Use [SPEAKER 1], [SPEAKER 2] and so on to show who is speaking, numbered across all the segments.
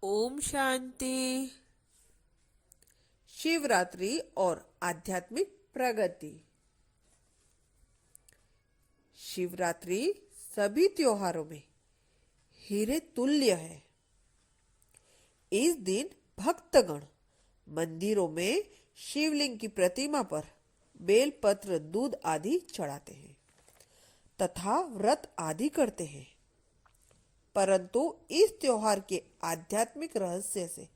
[SPEAKER 1] ओम शांति। शिवरात्रि और आध्यात्मिक प्रगति। शिवरात्रि सभी त्योहारों में हीरे तुल्य है। इस दिन भक्तगण मंदिरों में शिवलिंग की प्रतिमा पर बेलपत्र, दूध आदि चढ़ाते हैं तथा व्रत आदि करते हैं। परंतु इस त्योहार के आध्यात्मिक रहस्य से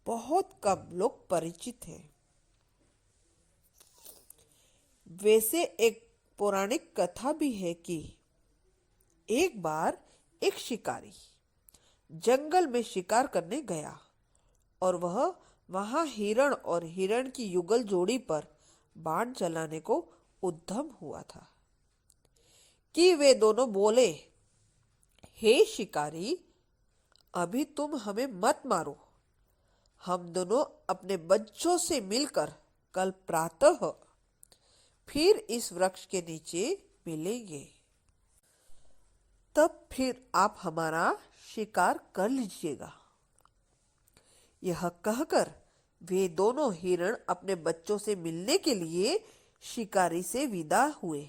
[SPEAKER 1] बहुत कम लोग परिचित हैं। वैसे एक पौराणिक कथा भी है कि एक बार एक शिकारी जंगल में शिकार करने गया और वह वहां हिरण और हिरण की युगल जोड़ी पर बाण चलाने को उद्यम हुआ था कि वे दोनों बोले, हे शिकारी, अभी तुम हमें मत मारो। हम दोनों अपने बच्चों से मिलकर कल प्रातः फिर इस वृक्ष के नीचे मिलेंगे। तब फिर आप हमारा शिकार कर लीजिएगा। यह कहकर वे दोनों हिरण अपने बच्चों से मिलने के लिए शिकारी से विदा हुए।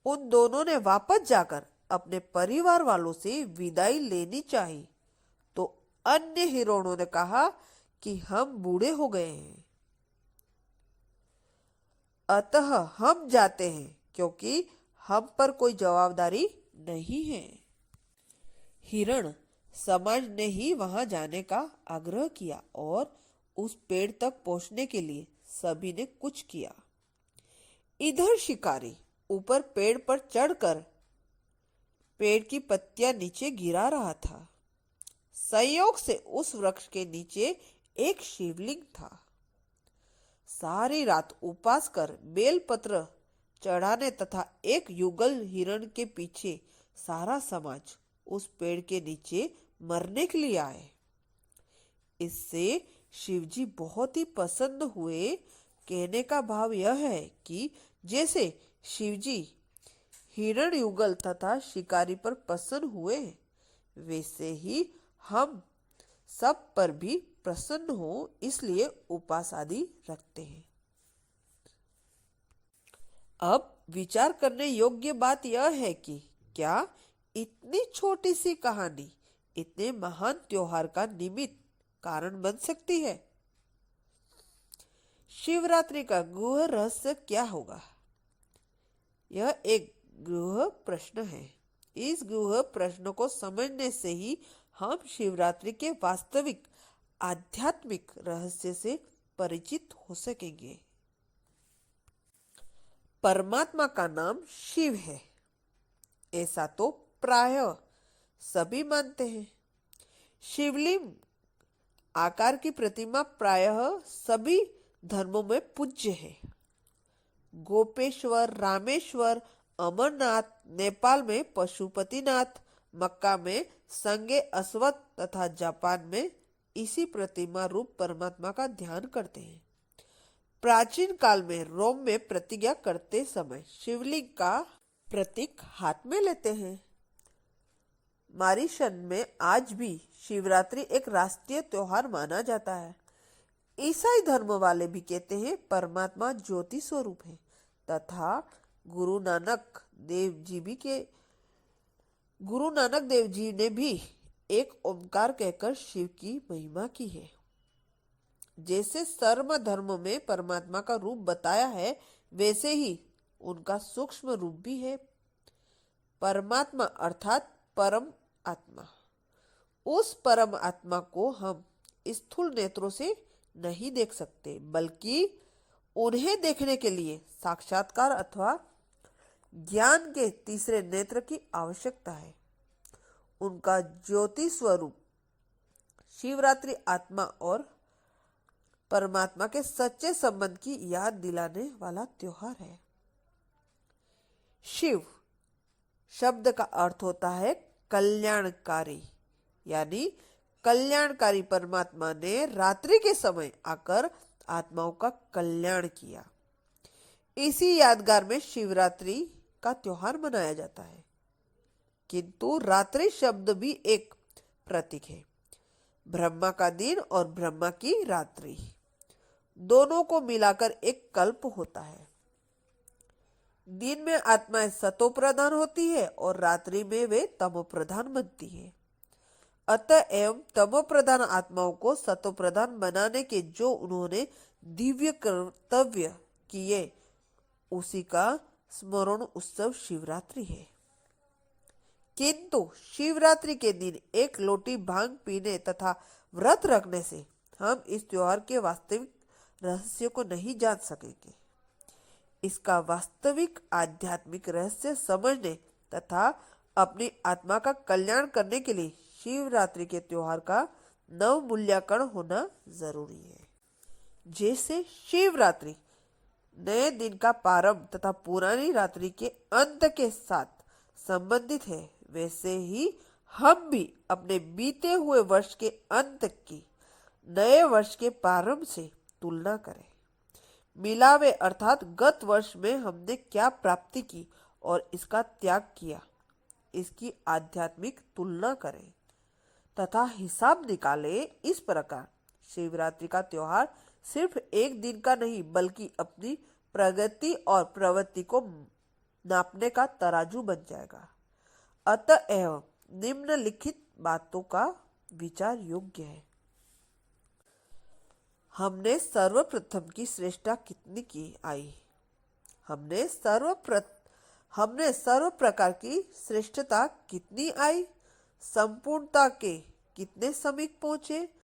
[SPEAKER 1] उन दोनों ने वापस जाकर अपने परिवार वालों से विदाई लेनी चाहिए तो अन्य हिरणों ने कहा कि हम बूढ़े हो गए हैं, अतः हम जाते हैं क्योंकि हम पर कोई जवाबदारी नहीं है। हिरण समाज ने ही वहां जाने का आग्रह किया और उस पेड़ तक पहुंचने के लिए सभी ने कुछ किया। इधर शिकारी ऊपर पेड़ पर चढ़कर पेड़ की पत्तियां नीचे गिरा रहा था। संयोग से उस वृक्ष के नीचे एक शिवलिंग था। सारी रात उपवास कर बेलपत्र चढ़ाने तथा एक युगल हिरण के पीछे सारा समाज उस पेड़ के नीचे मरने के लिए आए। इससे शिवजी बहुत ही प्रसन्न हुए। कहने का भाव यह है कि जैसे शिवजी हिरण युगल तथा शिकारी पर प्रसन्न हुए, वैसे ही हम सब पर भी प्रसन्न हो, इसलिए उपवास आदि रखते हैं। अब विचार करने योग्य बात यह है कि क्या इतनी छोटी सी कहानी इतने महान त्योहार का निमित्त कारण बन सकती है? शिवरात्रि का गूढ़ रहस्य क्या होगा? यह एक गूढ़ प्रश्न है। इस गूढ़ प्रश्न को समझने से ही हम शिवरात्रि के वास्तविक आध्यात्मिक रहस्य से परिचित हो सकेंगे। परमात्मा का नाम शिव है, ऐसा तो प्रायः सभी मानते हैं। शिवलिंग आकार की प्रतिमा प्रायः सभी धर्मों में पूज्य है। गोपेश्वर, रामेश्वर, अमरनाथ, नेपाल में पशुपतिनाथ, मक्का में संगे अस्वत तथा जापान में इसी प्रतिमा रूप परमात्मा का ध्यान करते हैं। प्राचीन काल में रोम में प्रतिज्ञा करते समय शिवलिंग का प्रतीक हाथ में लेते हैं। मॉरिशस में आज भी शिवरात्रि एक राष्ट्रीय त्योहार माना जाता है। ईसाई धर्म वाले भी कहते हैं परमात्मा ज्योति स्वरूप है तथा गुरु नानक देव जी ने भी एक ओंकार कहकर शिव की महिमा की है। जैसे सर्व धर्म में परमात्मा का रूप बताया है, वैसे ही उनका सूक्ष्म रूप भी है। परमात्मा अर्थात परम आत्मा। उस परम आत्मा को हम स्थूल नेत्रों से नहीं देख सकते, बल्कि उन्हें देखने के लिए साक्षात्कार अथवा ज्ञान के तीसरे नेत्र की आवश्यकता है। उनका ज्योति स्वरूप शिवरात्रि आत्मा और परमात्मा के सच्चे संबंध की याद दिलाने वाला त्योहार है। शिव शब्द का अर्थ होता है कल्याणकारी, यानी कल्याणकारी परमात्मा ने रात्रि के समय आकर आत्माओं का कल्याण किया। इसी यादगार में शिवरात्रि का त्योहार मनाया जाता है। किंतु रात्रि शब्द भी एक प्रतीक है। ब्रह्मा का दिन और ब्रह्मा की रात्रि, दोनों को मिलाकर एक कल्प होता है। दिन में आत्माएं सतो प्रधान होती है और रात्रि में वे तमो प्रधान बनती है। अतः एवं तमो प्रधान आत्माओं को सतो प्रधान बनाने के जो उन्होंने दिव्य कर्तव्य किए, उसी का स्मरण उत्सव शिवरात्रि है। किंतु शिवरात्रि के दिन एक लोटी भांग पीने तथा व्रत रखने से हम इस त्योहार के वास्तविक रहस्य को नहीं जान सकेंगे। इसका वास्तविक आध्यात्मिक रहस्य समझने तथा अपनी आत्मा का कल्याण करने के लिए शिवरात्रि के त्योहार का नव मूल्यांकन होना जरूरी है। जैसे शिवरात्रि नए दिन का प्रारंभ तथा पुरानी रात्रि के अंत के साथ संबंधित है, वैसे ही हम भी अपने बीते हुए वर्ष के अंत की नए वर्ष के प्रारंभ से तुलना करें। मिलावे अर्थात गत वर्ष में हमने क्या प्राप्ति की और इसका त्याग किया, इसकी आध्यात्मिक तुलना करें तथा हिसाब निकाले। इस प्रकार शिवरात्रि का त्योहार सिर्फ एक दिन का नहीं, बल्कि अपनी प्रगति और प्रवृत्ति को नापने का तराजू बन जाएगा। अतएव निम्नलिखित बातों का विचार योग्य है। हमने सर्वप्रथम की श्रेष्ठता कितनी की आई? हमने सर्व प्रकार की श्रेष्ठता कितनी आई? संपूर्णता के कितने समीप पहुंचे?